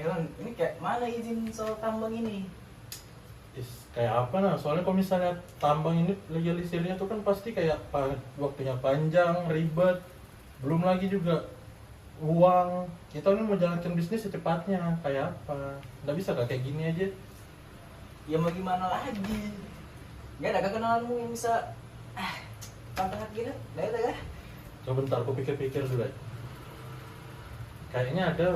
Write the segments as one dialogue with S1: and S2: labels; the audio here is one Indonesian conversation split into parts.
S1: kan ini kayak mana izin soal tambang ini?
S2: Kayak apa nah? Soalnya kalau misalnya tambang ini legalisirnya tuh kan pasti kayak waktunya panjang, ribet, belum lagi juga uang. Kita ini mau jalankan bisnis secepatnya, kayak apa? Nggak bisa gak kayak gini aja?
S1: Ya mau gimana lagi? Gak ada kenalanmu yang bisa tangkap gitu? Gak ada kah?
S2: Coba bentar, aku pikir-pikir dulu ya. Kayaknya ada.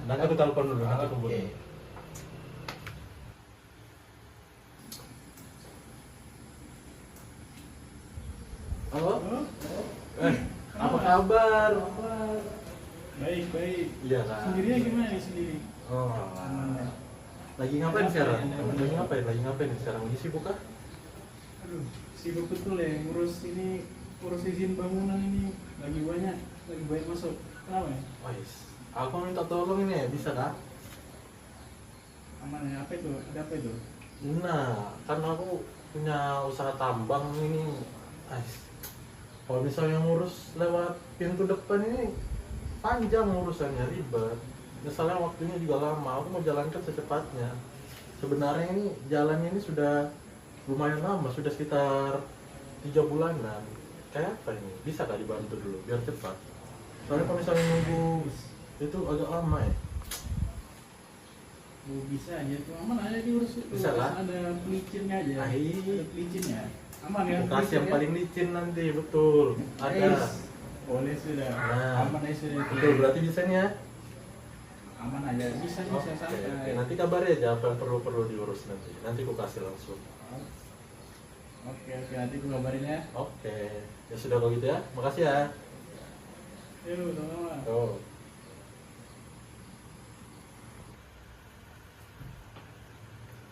S2: Nanti aku telepon dulu, nanti aku hubungin. Halo? Apa kabar?
S3: Baik, baik.
S2: Iya kan?
S3: Sendirinya gimana nih sendiri?
S2: Oh, lagi ngapain sekarang? Lagi ngapain sekarang? Lagi sibuk kah?
S3: Aduh, sibuk betul ya ngurus ini, ngurus izin bangunan ini lagi banyak masuk. Kenapa ya?
S2: Wais, aku minta tolong ini ya, bisa kah?
S3: Aman ya, apa itu? Ada apa itu?
S2: Nah, kan aku punya usaha tambang ini. Kalau misalnya ngurus lewat pintu depan ini panjang urusannya, ribet. Misalnya waktunya juga lama, aku mau jalankan secepatnya. Sebenarnya ini jalannya ini sudah lumayan lama, sudah sekitar 3 bulanan. Kayak apa ini? Bisa gak dibantu dulu biar cepat? Soalnya kalau misalnya nunggu itu agak lama ya.
S3: Oh, bisa aja tuh, aman aja diurus itu.
S2: Bisa lah.
S3: Ada pelicinnya aja. Ada pelicinnya. Aman ya?
S2: Lokasi yang paling licin nanti, betul. Ada.
S3: Boleh sudah.
S2: Nah,
S3: Aman aja sudah.
S2: betul, berarti bisanya.
S3: Aman aja, bisa
S2: Oke,
S3: santai.
S2: nanti kabari aja apa yang perlu diurus nanti. Nanti aku kasih langsung.
S3: Oke, nanti gue kabarin ya.
S2: Oke, ya sudah kalau gitu ya. Makasih ya.
S3: Yuk, sama-sama.
S2: Oh.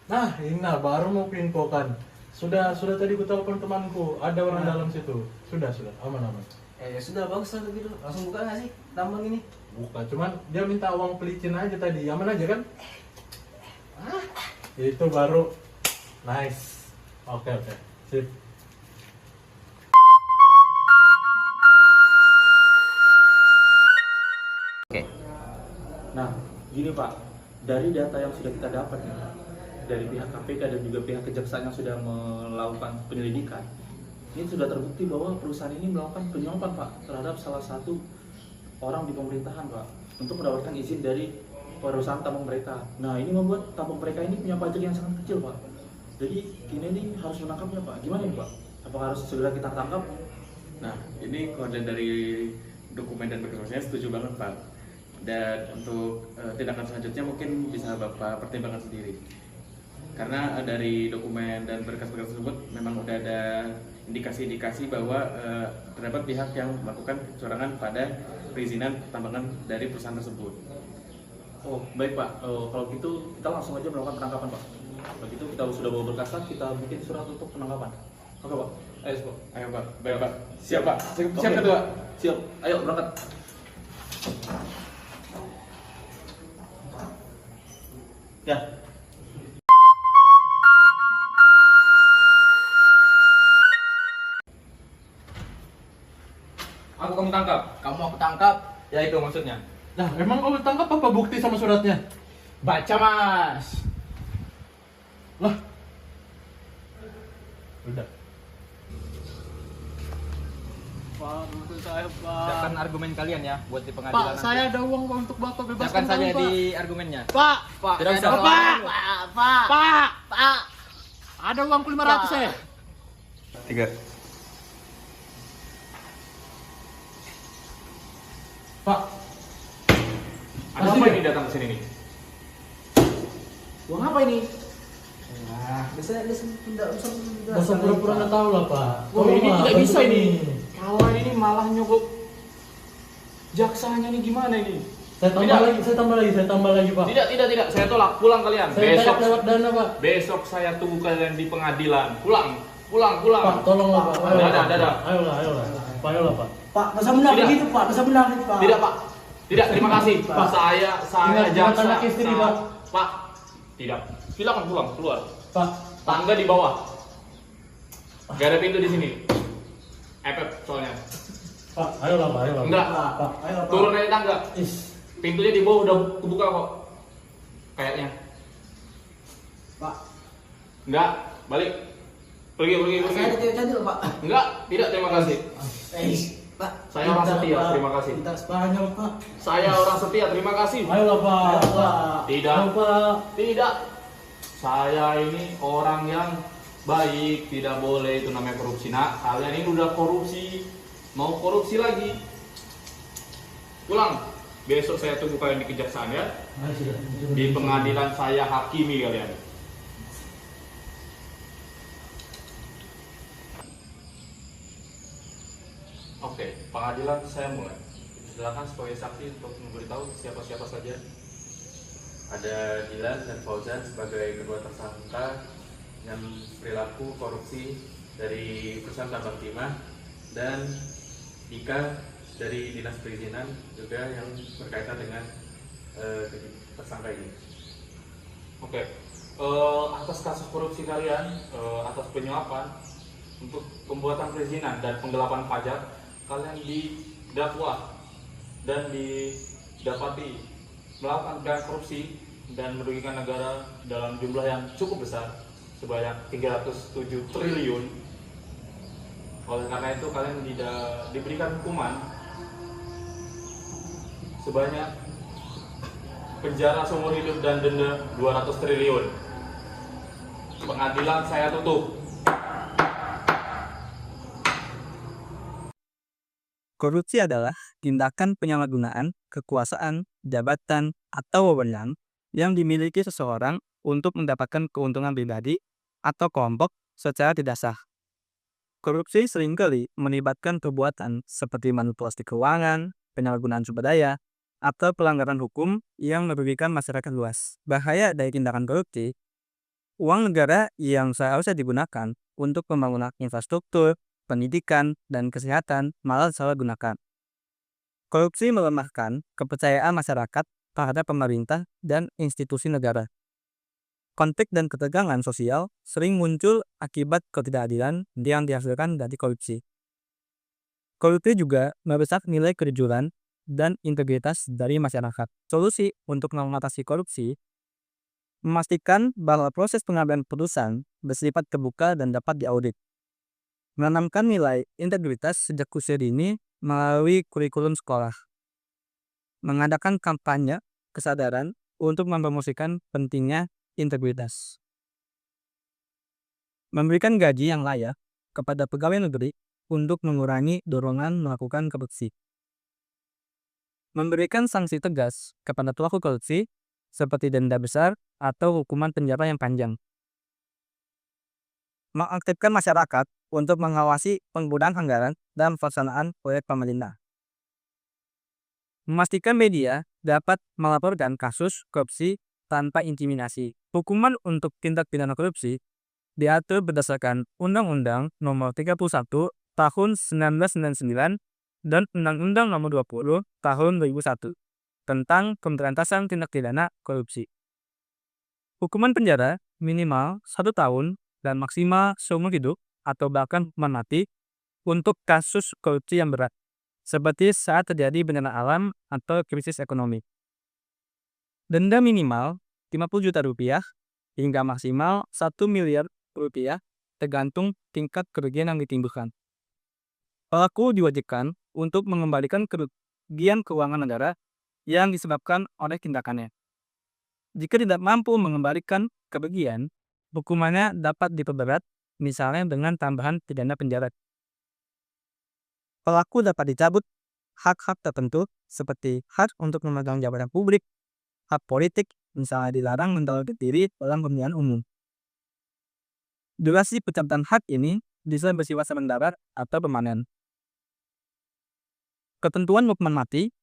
S2: Nah, ini baru mau infokan. Sudah tadi ku telepon temanku, ada orang dalam situ. Sudah, aman.
S1: Ya sudah bagus lah gitu. Langsung buka nggak sih tambang ini?
S2: Bukan, cuman dia minta uang pelicin aja tadi. Aman aja kan? Itu baru nice. Oke. Sip.
S1: Oke.
S4: Nah, gini Pak, dari data yang sudah kita dapat nih, dari pihak KPK dan juga pihak kejaksaan yang sudah melakukan penyelidikan, ini sudah terbukti bahwa perusahaan ini melakukan penyuapan Pak terhadap salah satu orang di pemerintahan Pak untuk mendapatkan izin dari perusahaan tambang mereka. Nah, ini membuat tambang mereka ini punya pajak yang sangat kecil Pak. Jadi kita ini harus menangkapnya Pak. Gimana nih Pak? Apakah harus segera kita tangkap?
S5: Nah, ini kalau dari dokumen dan berkasnya setuju banget Pak. Dan untuk tindakan selanjutnya mungkin bisa Bapak pertimbangkan sendiri. Karena dari dokumen dan berkas-berkas tersebut memang udah ada indikasi-indikasi bahwa terdapat pihak yang melakukan kecurangan pada perizinan tambangan dari perusahaan tersebut.
S4: Oh, baik Pak. Kalau gitu kita langsung aja melakukan penangkapan Pak. Begitu kita sudah bawa berkasnya, kita bikin surat untuk penangkapan. Oke Pak. Ayo Pak.
S5: Ayo Pak, baik Pak. Siap Pak. Siap
S4: Oke.
S5: Ketua.
S4: Siap. Ayo berangkat. Ya.
S5: Kamu tangkap.
S1: Kamu aku tangkap.
S5: Ya itu maksudnya.
S2: Nah, emang kamu tangkap apa bukti sama suratnya?
S1: Baca Mas.
S2: Lah. Udah.
S3: Pak, maksud saya Pak.
S1: Siapkan argumen kalian ya buat di
S3: Pak,
S1: pengadilan.
S3: saya ada uang Pak untuk Bapak bebaskan
S1: Siapkan saja
S3: kami, Pak.
S1: di argumennya.
S3: Pak,
S1: Tidak usah.
S3: Pak, ada uangku 500 ya?
S5: 3.
S2: Pak,
S5: Ada apa ini datang ke sini nih?
S1: Uang apa ini?
S2: masa pura-pura nggak tahu lah Pak.
S4: Oh, ini
S2: Pak,
S4: tidak bisa
S2: bantu
S4: ini. Kawan ini malah nyogok jaksanya ini gimana ini?
S2: Saya tambah lagi Pak.
S5: Tidak. Saya tolak. Pulang kalian.
S2: Saya tanya lewat dana Pak.
S5: Besok saya tunggu kalian di pengadilan. Pulang.
S2: Pak, tolonglah Pak.
S5: Ada.
S2: Ayolah Pak.
S6: Pak, masa benar
S5: Tidak.
S6: begitu Pak? Masa benar begitu Pak?
S5: Tidak, Pak. Tidak, terima kasih.
S2: Pak.
S5: Saya
S2: Ingat
S5: jaksa.
S2: anak istri, Pak.
S5: Pak. Tidak. Silakan pulang, keluar.
S2: Pak,
S5: Tangga di bawah. Gak ada pintu di sini. Epep soalnya.
S2: ayolah Pak.
S5: Enggak.
S2: Pak,
S6: Ayo Pak.
S5: Turun dari tangga.
S2: Is,
S6: Pintunya di bawah udah kebuka kok. Kayaknya.
S1: Pak,
S6: Enggak, balik. Pergi.
S1: saya cantik loh Pak.
S6: Enggak, tidak, terima kasih.
S1: Pak.
S6: Saya orang setia, terima kasih.
S1: Kita Spanyol Pak.
S6: Saya orang setia, terima kasih.
S3: Ayolah Pak.
S6: Tidak.
S3: Ayo Pak.
S6: Tidak. Saya ini orang yang baik, tidak boleh itu namanya korupsi. Nah, kalian ini udah korupsi, mau korupsi lagi. Pulang. Besok saya tunggu kalian di kejaksaan ya. Di pengadilan saya hakimi kalian. Oke, pengadilan saya mulai. Silakan sebagai saksi untuk memberitahu siapa-siapa saja.
S5: Ada Dilan dan Fauzan sebagai kedua tersangka yang perilaku korupsi dari perusahaan tambang timah, dan Ika dari dinas perizinan juga yang berkaitan dengan tersangka ini.
S6: Oke, atas kasus korupsi kalian, atas penyuapan untuk pembuatan perizinan dan penggelapan pajak, kalian didakwa dan didapati melakukan tindakan korupsi dan merugikan negara dalam jumlah yang cukup besar sebanyak 307 triliun. Oleh karena itu kalian diberikan hukuman sebanyak penjara seumur hidup dan denda 200 triliun. Pengadilan saya tutup.
S7: Korupsi adalah tindakan penyalahgunaan kekuasaan, jabatan, atau wewenang yang dimiliki seseorang untuk mendapatkan keuntungan pribadi atau kelompok secara tidak sah. Korupsi seringkali melibatkan perbuatan seperti manipulasi keuangan, penyalahgunaan sumber daya, atau pelanggaran hukum yang merugikan masyarakat luas. Bahaya dari tindakan korupsi, uang negara yang seharusnya digunakan untuk pembangunan infrastruktur, pendidikan, dan kesehatan malah disalahgunakan. Korupsi melemahkan kepercayaan masyarakat terhadap pemerintah dan institusi negara. Konflik dan ketegangan sosial sering muncul akibat ketidakadilan yang dihasilkan dari korupsi. Korupsi juga merusak nilai kejujuran dan integritas dari masyarakat. Solusi untuk mengatasi korupsi memastikan bahwa proses pengambilan keputusan bersifat terbuka dan dapat diaudit. Menanamkan nilai integritas sejak usia dini melalui kurikulum sekolah. Mengadakan kampanye kesadaran untuk mempromosikan pentingnya integritas. Memberikan gaji yang layak kepada pegawai negeri untuk mengurangi dorongan melakukan korupsi. Memberikan sanksi tegas kepada pelaku korupsi seperti denda besar atau hukuman penjara yang panjang. Mengaktifkan masyarakat untuk mengawasi penggunaan anggaran dan pelaksanaan proyek pemerintah. Memastikan media dapat melaporkan kasus korupsi tanpa intimidasi. Hukuman untuk tindak pidana korupsi diatur berdasarkan Undang-Undang Nomor 31 Tahun 1999 dan Undang-Undang Nomor 20 Tahun 2001 tentang pemberantasan tindak pidana korupsi. Hukuman penjara minimal 1 tahun dan maksimal seumur hidup atau bahkan hukuman mati untuk kasus korupsi yang berat, seperti saat terjadi bencana alam atau krisis ekonomi. Denda minimal 50 juta rupiah hingga maksimal 1 miliar rupiah tergantung tingkat kerugian yang ditimbulkan. Pelaku diwajibkan untuk mengembalikan kerugian keuangan negara yang disebabkan oleh tindakannya. Jika tidak mampu mengembalikan kerugian, hukumannya dapat diperberat, misalnya dengan tambahan pidana penjara. Pelaku dapat dicabut hak-hak tertentu seperti hak untuk memegang jabatan publik, hak politik, misalnya dilarang mencalonkan diri dalam pemilihan umum. Durasi pencabutan hak ini bisa bersifat sementara atau permanen. Ketentuan hukuman mati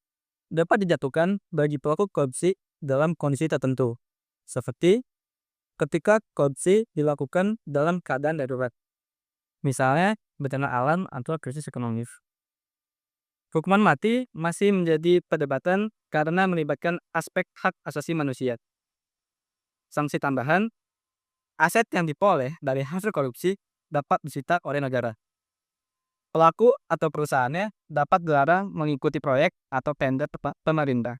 S7: dapat dijatuhkan bagi pelaku korupsi dalam kondisi tertentu, seperti ketika korupsi dilakukan dalam keadaan darurat, misalnya bencana alam atau krisis ekonomi. Hukuman mati masih menjadi perdebatan karena melibatkan aspek hak asasi manusia. Sanksi tambahan, aset yang diperoleh dari hasil korupsi dapat disita oleh negara. Pelaku atau perusahaannya dapat dilarang mengikuti proyek atau tender pemerintah.